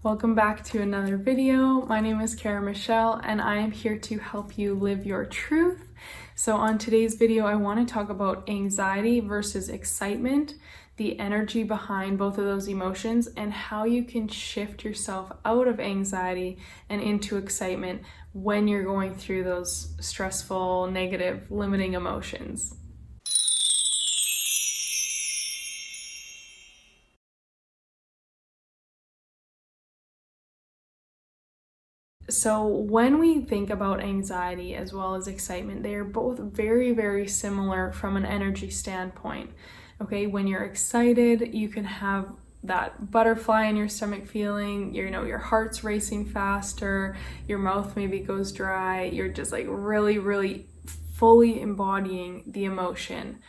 Welcome back to another video. My name is Kara Michelle and I am here to help you live your truth. So on today's video, I want to talk about anxiety versus excitement, the energy behind both of those emotions, and how you can shift yourself out of anxiety and into excitement when you're going through those stressful, negative, limiting emotions. So when we think about anxiety as well as excitement, they are both very, very similar from an energy standpoint. Okay, when you're excited, you can have that butterfly in your stomach feeling, your heart's racing faster, your mouth maybe goes dry, you're just like really, really fully embodying the emotion.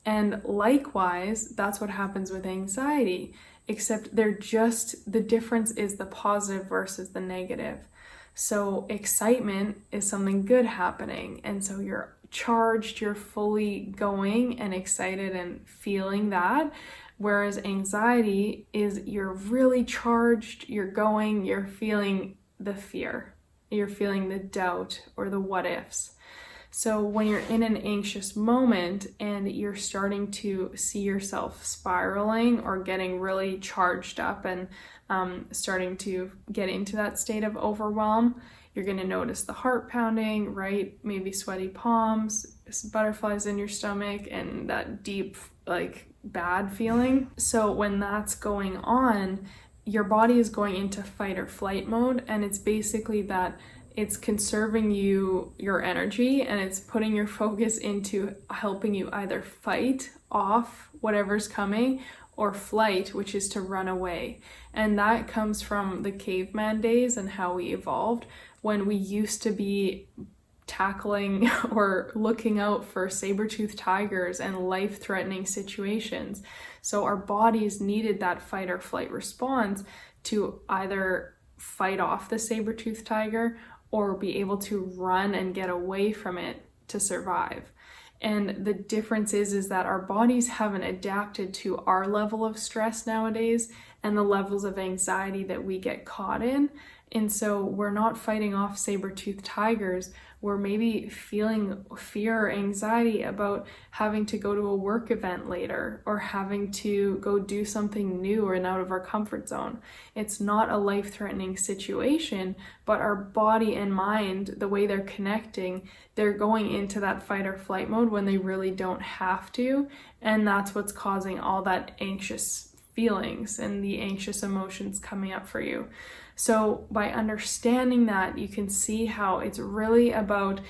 And likewise, that's what happens with anxiety, except the difference is the positive versus the negative. So excitement is something good happening. And so you're charged, you're fully going and excited and feeling that. Whereas anxiety is you're really charged, you're going, you're feeling the fear, you're feeling the doubt or the what ifs. So when you're in an anxious moment and you're starting to see yourself spiraling or getting really charged up and starting to get into that state of overwhelm, you're going to notice the heart pounding, right? Maybe sweaty palms, butterflies in your stomach, and that deep, bad feeling. So when that's going on, your body is going into fight or flight mode, and it's basically that it's conserving your energy, and it's putting your focus into helping you either fight off whatever's coming or flight, which is to run away. And that comes from the caveman days and how we evolved, when we used to be tackling or looking out for saber-toothed tigers and life-threatening situations. So our bodies needed that fight or flight response to either fight off the saber-toothed tiger or be able to run and get away from it to survive. And the difference is that our bodies haven't adapted to our level of stress nowadays and the levels of anxiety that we get caught in. And so we're not fighting off saber-toothed tigers. We're maybe feeling fear or anxiety about having to go to a work event later or having to go do something new and out of our comfort zone. It's not a life-threatening situation, but our body and mind, the way they're connecting, they're going into that fight or flight mode when they really don't have to. And that's what's causing all that anxious feelings and the anxious emotions coming up for you. So by understanding that, you can see how it's really about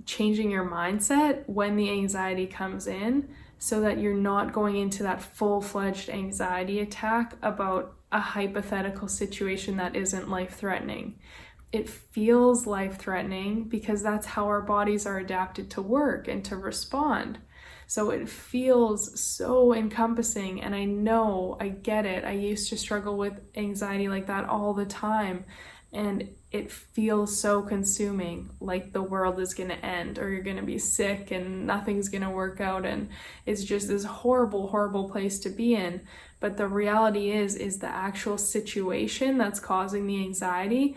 changing your mindset when the anxiety comes in, so that you're not going into that full-fledged anxiety attack about a hypothetical situation that isn't life-threatening. It feels life-threatening because that's how our bodies are adapted to work and to respond. So it feels so encompassing, and I get it. I used to struggle with anxiety like that all the time, and it feels so consuming, like the world is going to end, or you're going to be sick and nothing's going to work out, and it's just this horrible, horrible place to be in. But the reality is the actual situation that's causing the anxiety,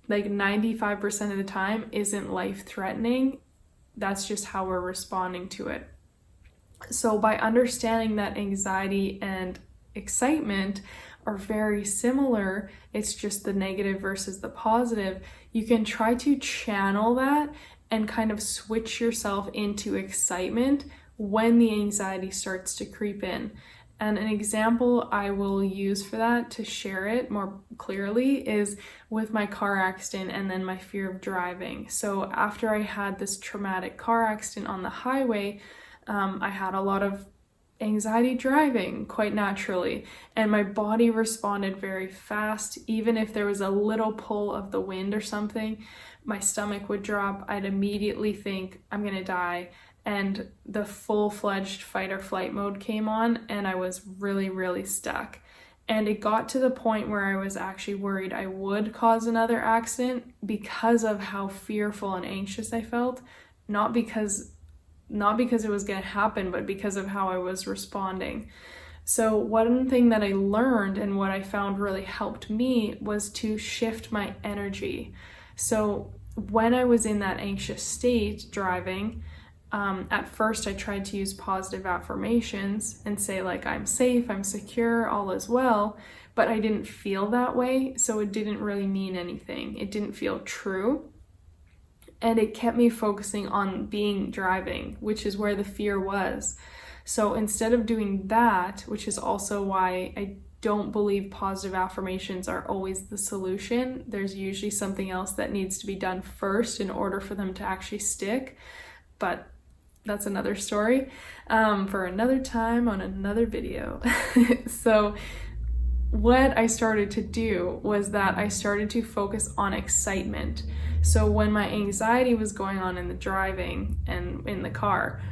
like 95% of the time, isn't life-threatening. That's just how we're responding to it. So by understanding that anxiety and excitement are very similar, it's just the negative versus the positive, you can try to channel that and kind of switch yourself into excitement when the anxiety starts to creep in. And an example I will use for that to share it more clearly is with my car accident and then my fear of driving. So after I had this traumatic car accident on the highway, I had a lot of anxiety driving quite naturally, and my body responded very fast. Even if there was a little pull of the wind or something, my stomach would drop. I'd immediately think, I'm gonna die. And the full-fledged fight or flight mode came on, and I was really, really stuck. And it got to the point where I was actually worried I would cause another accident because of how fearful and anxious I felt, not because it was going to happen, but because of how I was responding. So one thing that I learned and what I found really helped me was to shift my energy. So when I was in that anxious state driving, at first I tried to use positive affirmations and say like, I'm safe, I'm secure, all is well, but I didn't feel that way, so it didn't really mean anything. It didn't feel true. And it kept me focusing on being driving, which is where the fear was. So instead of doing that, which is also why I don't believe positive affirmations are always the solution, there's usually something else that needs to be done first in order for them to actually stick. But that's another story for another time on another video. So what I started to do was that I started to focus on excitement. So when my anxiety was going on in the driving and in the car,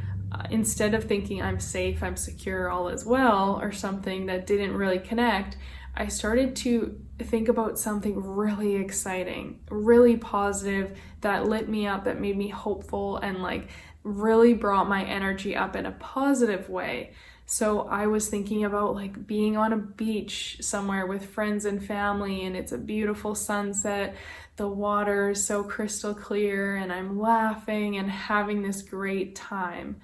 instead of thinking I'm safe, I'm secure, all is well, or something that didn't really connect, I started to think about something really exciting, really positive, that lit me up, that made me hopeful, and like really brought my energy up in a positive way. So I was thinking about like being on a beach somewhere with friends and family, and it's a beautiful sunset, the water is so crystal clear, and I'm laughing and having this great time.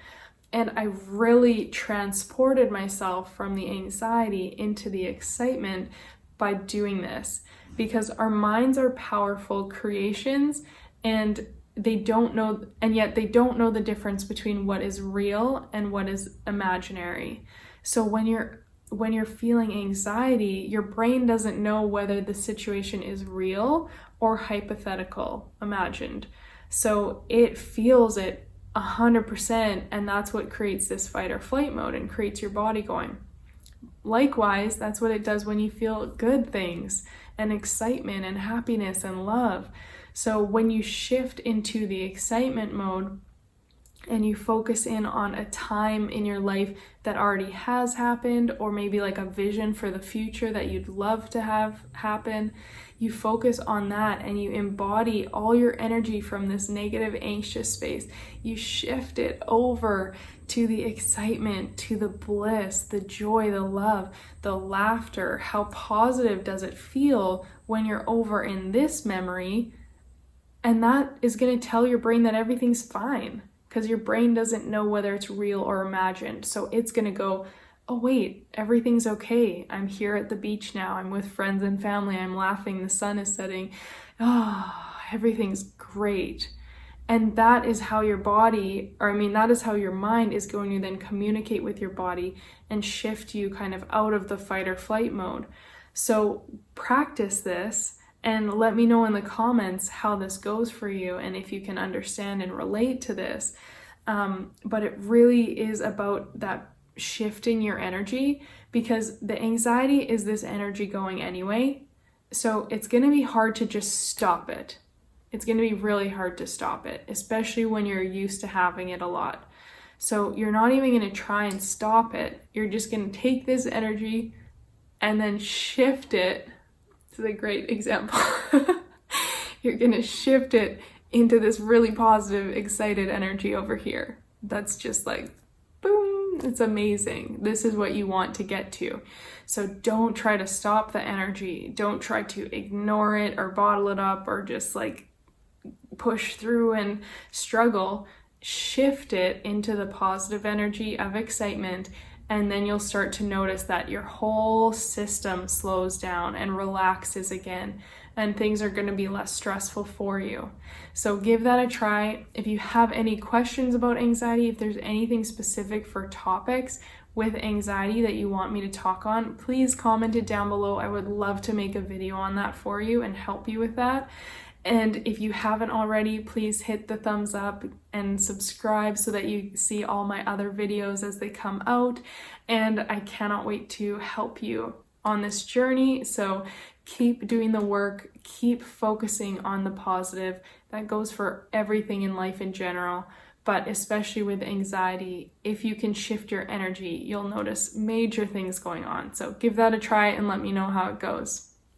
And I really transported myself from the anxiety into the excitement by doing this, because our minds are powerful creations, and they don't know, and yet they don't know the difference between what is real and what is imaginary. So when you're feeling anxiety, your brain doesn't know whether the situation is real or hypothetical, imagined. So it feels it 100%, and that's what creates this fight or flight mode and creates your body going. Likewise, that's what it does when you feel good things and excitement and happiness and love. So when you shift into the excitement mode and you focus in on a time in your life that already has happened, or maybe like a vision for the future that you'd love to have happen, you focus on that and you embody all your energy from this negative, anxious space. You shift it over to the excitement, to the bliss, the joy, the love, the laughter. How positive does it feel when you're over in this memory? And that is going to tell your brain that everything's fine, because your brain doesn't know whether it's real or imagined. So it's going to go, oh wait, everything's okay. I'm here at the beach now. I'm with friends and family. I'm laughing. The sun is setting. Oh, everything's great. And that is how your body, that is how your mind is going to then communicate with your body and shift you kind of out of the fight or flight mode. So practice this and let me know in the comments how this goes for you and if you can understand and relate to this. But it really is about that shifting your energy, because the anxiety is this energy going anyway. So it's going to be hard to just stop it. It's going to be really hard to stop it, especially when you're used to having it a lot. So you're not even going to try and stop it. You're just going to take this energy and then shift it. This is a great example. You're going to shift it into this really positive, excited energy over here. That's just like, boom, it's amazing. This is what you want to get to. So don't try to stop the energy. Don't try to ignore it or bottle it up or just like push through and struggle. Shift it into the positive energy of excitement, and then you'll start to notice that your whole system slows down and relaxes again, and things are going to be less stressful for you. So give that a try. If you have any questions about anxiety, if there's anything specific for topics with anxiety that you want me to talk on, please comment it down below. I would love to make a video on that for you and help you with that. And if you haven't already, please hit the thumbs up and subscribe so that you see all my other videos as they come out. And I cannot wait to help you on this journey. So keep doing the work, keep focusing on the positive. That goes for everything in life in general, but especially with anxiety. If you can shift your energy, you'll notice major things going on. So give that a try and let me know how it goes.